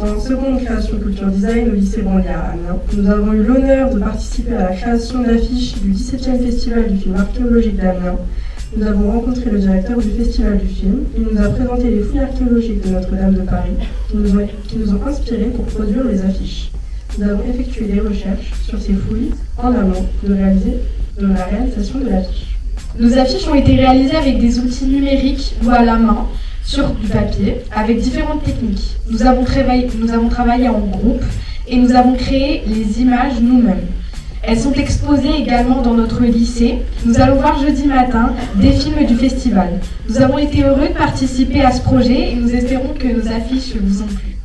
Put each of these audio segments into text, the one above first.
en seconde création culture design au lycée Branly à Amiens. Nous avons eu l'honneur de participer à la création d'affiches du 17e festival du film archéologique d'Amiens. Nous avons rencontré le directeur du festival du film. Il nous a présenté les fouilles archéologiques de Notre-Dame de Paris qui nous ont inspirés pour produire les affiches. Nous avons effectué des recherches sur ces fouilles en amont de la réalisation de l'affiche. Nos affiches ont été réalisées avec des outils numériques ou à la main, sur du papier, avec différentes techniques. Nous avons travaillé en groupe et nous avons créé les images nous-mêmes. Elles sont exposées également dans notre lycée. Nous allons voir jeudi matin des films du festival. Nous avons été heureux de participer à ce projet et nous espérons que nos affiches vous ont plu.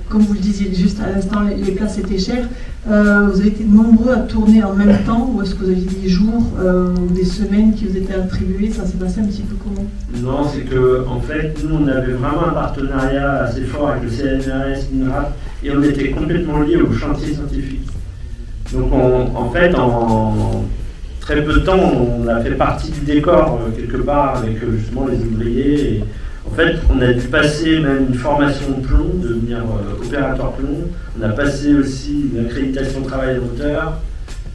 Comme vous le disiez juste à l'instant, les places étaient chères. Vous avez été nombreux à tourner en même temps, ou est-ce que vous aviez des jours ou des semaines qui vous étaient attribués? Ça s'est passé un petit peu comment? Non, c'est que en fait, nous on avait vraiment un partenariat assez fort avec le CNRS, l'INRAP, et on était complètement liés au chantier scientifique. Donc en fait, en très peu de temps, on a fait partie du décor quelque part avec justement les ouvriers. Et, en fait, on a dû passer même une formation de plomb, devenir opérateur plomb. On a passé aussi une accréditation de travail d'auteur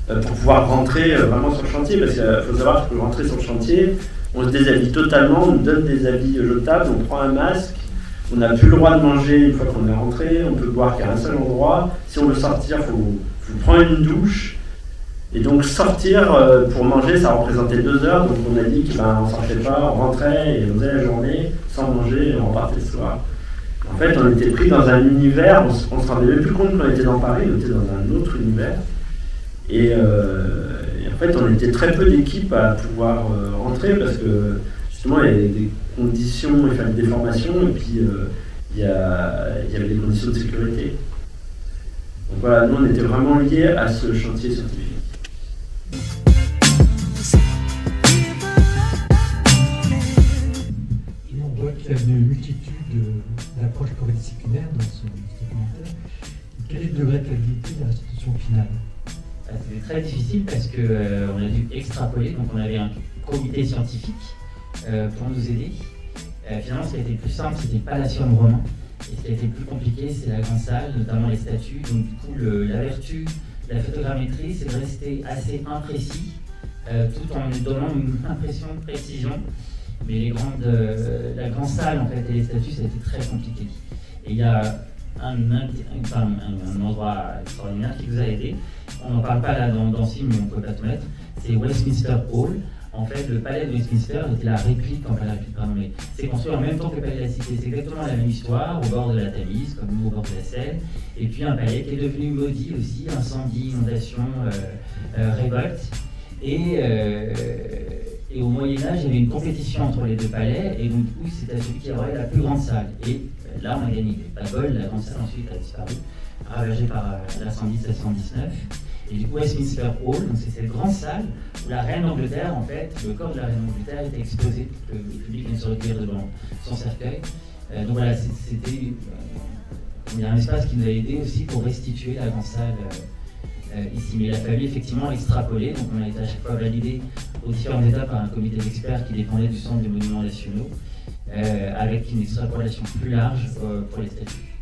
pour pouvoir rentrer vraiment sur le chantier. Parce qu'il faut savoir que pour rentrer sur le chantier, on se déshabille totalement, on nous donne des habits jetables, on prend un masque. On n'a plus le droit de manger une fois qu'on est rentré, on peut boire qu'à un seul endroit. Si on veut sortir, il faut prendre une douche. Et donc sortir pour manger, ça représentait 2 heures, donc on a dit qu'on ne sortait pas, on rentrait et on faisait la journée sans manger et on repartait le soir. En fait, on était pris dans un univers, on ne se rendait même plus compte qu'on était dans Paris, on était dans un autre univers. Et en fait, on était très peu d'équipes à pouvoir rentrer parce que justement, il y avait des conditions, il fallait des formations et puis il y avait des conditions de sécurité. Donc voilà, nous on était vraiment liés à ce chantier scientifique. On voit qu'il y a une multitude d'approches pluridisciplinaires dans ce documentaire. Quel est le degré de qualité de la restitution finale? C'était très difficile parce qu'on a dû extrapoler, donc on avait un comité scientifique pour nous aider. Finalement, ce qui a été le plus simple, c'était pas l'Assium roman. Et ce qui a été le plus compliqué, c'est la grande salle, notamment les statues. Donc du coup, la vertu de la photogrammétrie, c'est de rester assez imprécis, tout en donnant une impression de précision. Mais la grande salle en fait, et les statues, ça a été très compliqué. Et il y a un endroit extraordinaire qui vous a aidé. On n'en parle pas là dans le film, mais on ne peut pas tout mettre. C'est Westminster Hall. En fait, le palais de Westminster était la réplique, mais c'est construit en même temps que le palais de la Cité. C'est exactement la même histoire, au bord de la Tamise, comme nous au bord de la Seine. Et puis un palais qui est devenu maudit aussi, incendie, inondation, révolte. Et au Moyen-Âge, il y avait une compétition entre les deux palais, et donc du coup, c'était celui qui aurait la plus grande salle. Et là, on a gagné. Pas de bol, la grande salle ensuite a disparu, ravagée par l'incendie de 1719. Et du coup, Westminster Hall, donc c'est cette grande salle où la reine d'Angleterre, en fait, le corps de la reine d'Angleterre était exposé pour que le public vienne se recueillir devant son cercueil. Donc voilà, c'était un espace qui nous a aidé aussi pour restituer la grande salle ici. Mais il a fallu effectivement extrapoler, donc on a été à chaque fois validé aux différentes étapes par un comité d'experts qui dépendait du Centre des monuments nationaux, avec une extrapolation plus large pour les statues.